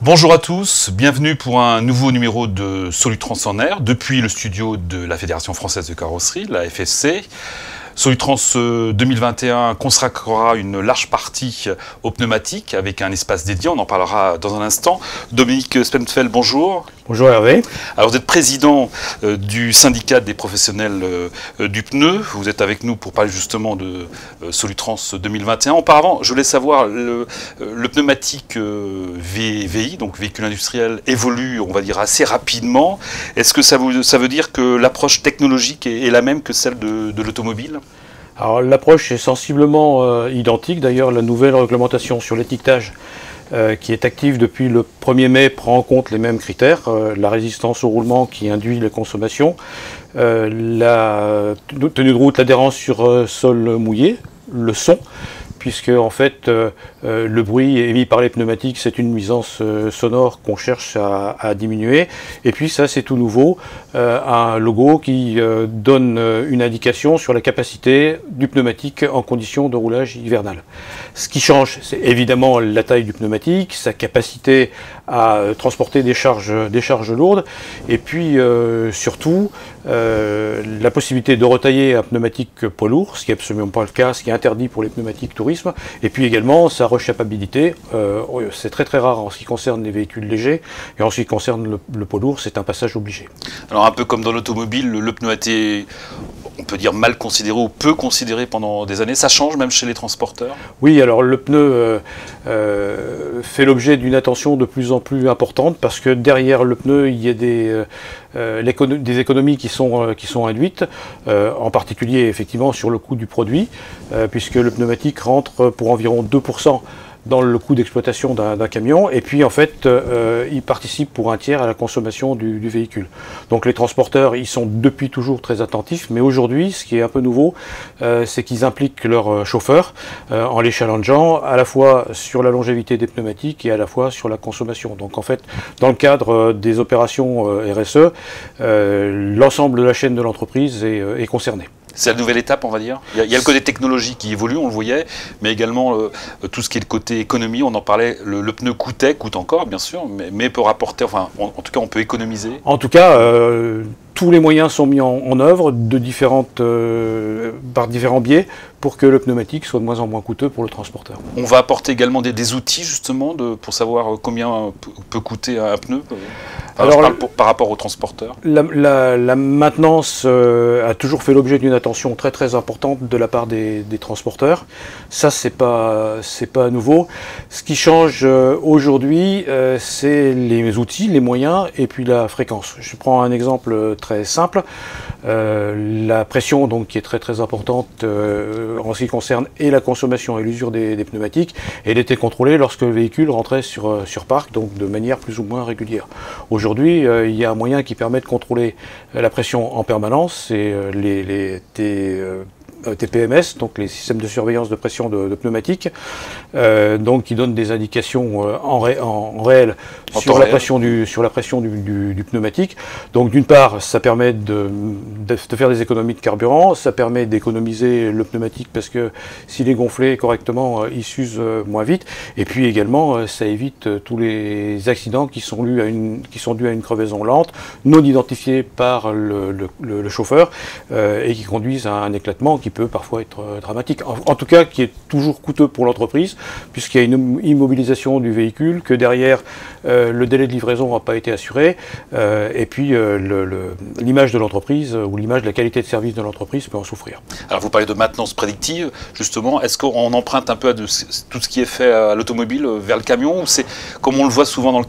Bonjour à tous, bienvenue pour un nouveau numéro de Solutrans en air depuis le studio de la Fédération Française de Carrosserie, la FFC. Solutrans 2021 consacrera une large partie aux pneumatiques avec un espace dédié, on en parlera dans un instant. Dominique Spenfeld, bonjour. Bonjour Hervé. Alors vous êtes président du syndicat des professionnels du pneu, vous êtes avec nous pour parler justement de Solutrans 2021. Auparavant, je voulais savoir, le pneumatique VI, donc véhicule industriel, évolue, on va dire, assez rapidement. Est-ce que ça veut dire que l'approche technologique est la même que celle de l'automobile ? Alors l'approche est sensiblement identique. D'ailleurs, la nouvelle réglementation sur l'étiquetage qui est active depuis le 1er mai prend en compte les mêmes critères. La résistance au roulement qui induit les consommations, la tenue de route, l'adhérence sur sol mouillé, le son, puisque en fait le bruit émis par les pneumatiques, c'est une nuisance sonore qu'on cherche à diminuer. Et puis ça, c'est tout nouveau, un logo qui donne une indication sur la capacité du pneumatique en conditions de roulage hivernal. Ce qui change, c'est évidemment la taille du pneumatique, sa capacité à transporter des charges lourdes, et puis surtout la possibilité de retailler un pneumatique poids lourd, ce qui n'est absolument pas le cas, ce qui est interdit pour les pneumatiques tourisme, et puis également sa rechapabilité. C'est très rare en ce qui concerne les véhicules légers, et en ce qui concerne le poids lourd, c'est un passage obligé. Alors un peu comme dans l'automobile, le pneu a été, on peut dire, mal considéré ou peu considéré pendant des années. Ça change même chez les transporteurs? Oui, alors le pneu fait l'objet d'une attention de plus en plus importante parce que derrière le pneu, il y a des économies qui sont induites, en particulier effectivement sur le coût du produit, puisque le pneumatique rentre pour environ 2% dans le coût d'exploitation d'un camion, et puis en fait il participe pour un tiers à la consommation du véhicule. Donc les transporteurs, ils sont depuis toujours très attentifs, mais aujourd'hui ce qui est un peu nouveau, c'est qu'ils impliquent leurs chauffeurs en les challengeant à la fois sur la longévité des pneumatiques et à la fois sur la consommation. Donc en fait, dans le cadre des opérations RSE, l'ensemble de la chaîne de l'entreprise est concerné. C'est la nouvelle étape, on va dire. Il y a le côté technologie qui évolue, on le voyait, mais également tout ce qui est le côté économie, on en parlait, le pneu coûte encore, bien sûr, mais peut rapporter, enfin, en tout cas, on peut économiser. En tout cas, tous les moyens sont mis en œuvre par différents biais pour que le pneumatique soit de moins en moins coûteux pour le transporteur. On va apporter également des outils, justement, pour savoir combien peut coûter un pneu. Alors, je parle par rapport aux transporteurs. La maintenance a toujours fait l'objet d'une attention très importante de la part des transporteurs. Ça, c'est pas nouveau. Ce qui change aujourd'hui, c'est les outils, les moyens et puis la fréquence. Je prends un exemple très simple. La pression, donc, qui est très importante en ce qui concerne et la consommation et l'usure des pneumatiques, elle était contrôlée lorsque le véhicule rentrait sur parc, donc de manière plus ou moins régulière. Aujourd'hui, il y a un moyen qui permet de contrôler la pression en permanence, c'est les TPMS, donc les systèmes de surveillance de pression de pneumatiques, donc qui donnent des indications en réel sur la pression du pneumatique. Donc d'une part, ça permet de faire des économies de carburant, ça permet d'économiser le pneumatique parce que s'il est gonflé correctement, il s'use moins vite, et puis également ça évite tous les accidents qui sont dus à une crevaison lente, non identifiée par le chauffeur, et qui conduisent à un éclatement qui peut parfois être dramatique, en tout cas qui est toujours coûteux pour l'entreprise, puisqu'il y a une immobilisation du véhicule, que derrière le délai de livraison n'a pas été assuré, et puis l'image de l'entreprise ou l'image de la qualité de service de l'entreprise peut en souffrir. Alors vous parlez de maintenance prédictive, justement, est-ce qu'on emprunte un peu à tout ce qui est fait à l'automobile vers le camion, ou c'est comme on le voit souvent dans le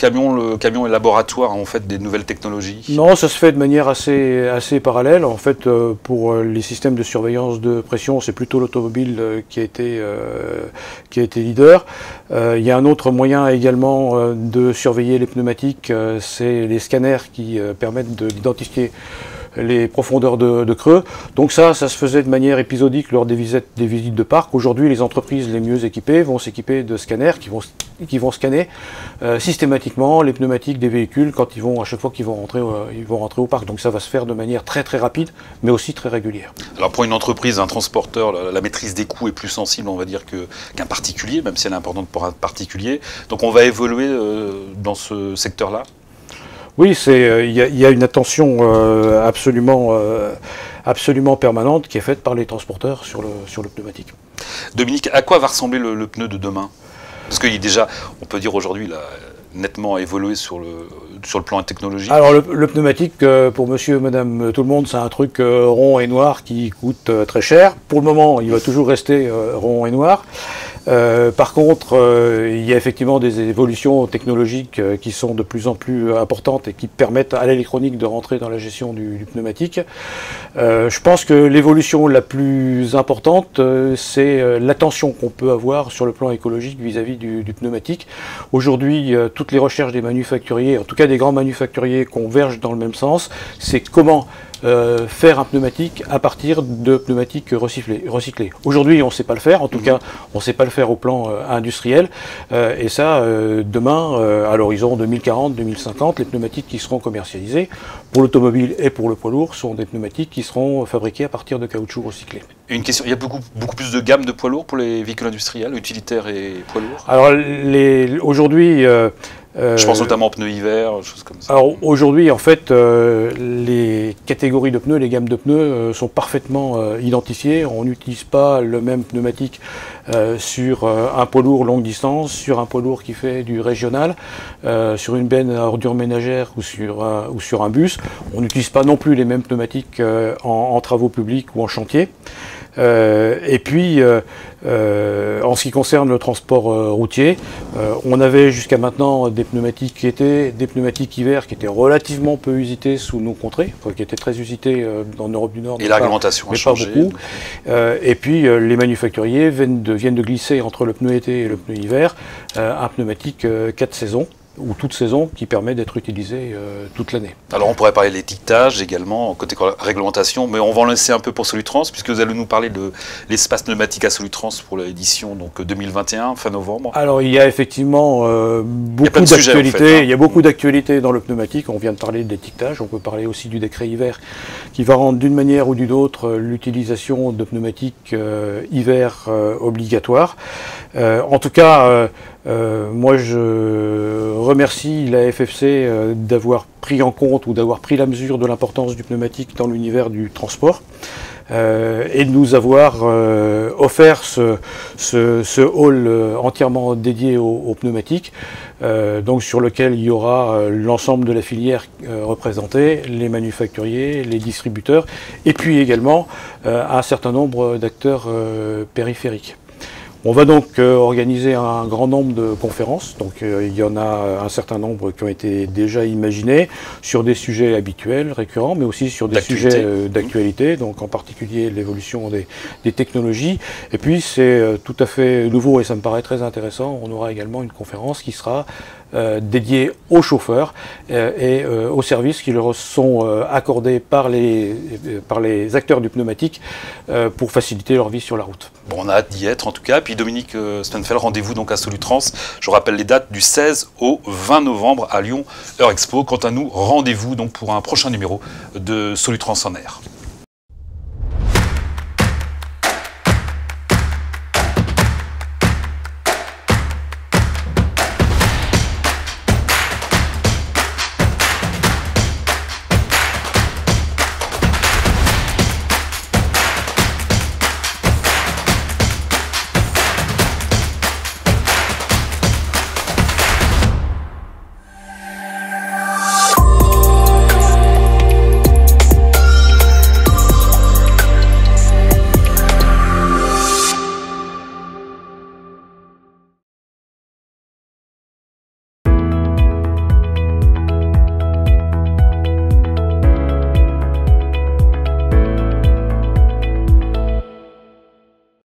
camion est laboratoire en fait des nouvelles technologies? Non, ça se fait de manière assez parallèle. En fait, pour les systèmes de surveillance de pression, c'est plutôt l'automobile qui a été leader. Il y a un autre moyen également de surveiller les pneumatiques, c'est les scanners qui permettent d'identifier les profondeurs de creux. Donc ça se faisait de manière épisodique lors des visites de parc. Aujourd'hui, les entreprises les mieux équipées vont s'équiper de scanners qui vont scanner systématiquement les pneumatiques des véhicules à chaque fois qu'ils vont rentrer au parc. Donc ça va se faire de manière très très rapide, mais aussi très régulière. Alors pour une entreprise, un transporteur, la maîtrise des coûts est plus sensible, on va dire, qu'un particulier, même si elle est importante pour un particulier. Donc on va évoluer dans ce secteur-là. Oui, il y a une attention absolument permanente qui est faite par les transporteurs sur le pneumatique. Dominique, à quoi va ressembler le pneu de demain? Parce qu'il déjà, on peut dire aujourd'hui, il a nettement évolué sur le plan technologique. Alors le pneumatique, pour monsieur et madame tout le monde, c'est un truc rond et noir qui coûte très cher. Pour le moment, il va toujours rester rond et noir. Par contre, il y a effectivement des évolutions technologiques qui sont de plus en plus importantes et qui permettent à l'électronique de rentrer dans la gestion du pneumatique. Je pense que l'évolution la plus importante, c'est l'attention qu'on peut avoir sur le plan écologique vis-à-vis du pneumatique. Aujourd'hui, toutes les recherches des manufacturiers, en tout cas des grands manufacturiers, convergent dans le même sens. C'est comment faire un pneumatique à partir de pneumatiques recyclés. Aujourd'hui, on ne sait pas le faire, en tout cas, on ne sait pas le faire au plan industriel. Et ça, demain, à l'horizon 2040-2050, les pneumatiques qui seront commercialisés pour l'automobile et pour le poids lourd sont des pneumatiques qui seront fabriqués à partir de caoutchouc recyclé. Une question, il y a beaucoup plus de gamme de poids lourds pour les véhicules industriels, utilitaires et poids lourds? Alors, aujourd'hui... je pense notamment aux pneus hiver, choses comme ça. Alors aujourd'hui, en fait, les catégories de pneus, les gammes de pneus sont parfaitement identifiées. On n'utilise pas le même pneumatique sur un poids lourd longue distance, sur un poids lourd qui fait du régional, sur une benne à ordures ménagères ou sur un bus. On n'utilise pas non plus les mêmes pneumatiques en travaux publics ou en chantier. Et puis, en ce qui concerne le transport routier, on avait jusqu'à maintenant des pneumatiques qui étaient des pneumatiques hiver qui étaient relativement peu usités sous nos contrées, qui étaient très usités en Europe du Nord. Et la réglementation a changé. Pas beaucoup. Et puis, les manufacturiers viennent de glisser entre le pneu été et le pneu hiver un pneumatique 4 saisons, ou toute saison, qui permet d'être utilisé toute l'année. Alors on pourrait parler de l'étiquetage également, côté réglementation, mais on va en laisser un peu pour Solutrans, puisque vous allez nous parler de l'espace pneumatique à Solutrans pour l'édition 2021, fin novembre. Alors il y a effectivement beaucoup d'actualités, en fait, hein. Il y a beaucoup d'actualités dans le pneumatique. On vient de parler de l'étiquetage, on peut parler aussi du décret hiver, qui va rendre d'une manière ou d'une autre l'utilisation de pneumatiques hiver obligatoire. En tout cas, moi je remercie la FFC d'avoir pris en compte ou d'avoir pris la mesure de l'importance du pneumatique dans l'univers du transport et de nous avoir offert ce hall entièrement dédié aux pneumatiques, donc sur lequel il y aura l'ensemble de la filière représentée, les manufacturiers, les distributeurs et puis également un certain nombre d'acteurs périphériques. On va donc organiser un grand nombre de conférences, donc il y en a un certain nombre qui ont été déjà imaginées sur des sujets habituels, récurrents, mais aussi sur des sujets d'actualité, donc en particulier l'évolution des technologies. Et puis c'est tout à fait nouveau et ça me paraît très intéressant, on aura également une conférence qui sera dédiée aux chauffeurs et aux services qui leur sont accordés par les acteurs du pneumatique pour faciliter leur vie sur la route. Bon, on a hâte d'y être en tout cas. Puis Dominique Spenfeld, rendez-vous donc à Solutrans. Je rappelle les dates du 16 au 20 novembre à Lyon Eurexpo. Quant à nous, rendez-vous donc pour un prochain numéro de Solutrans en air.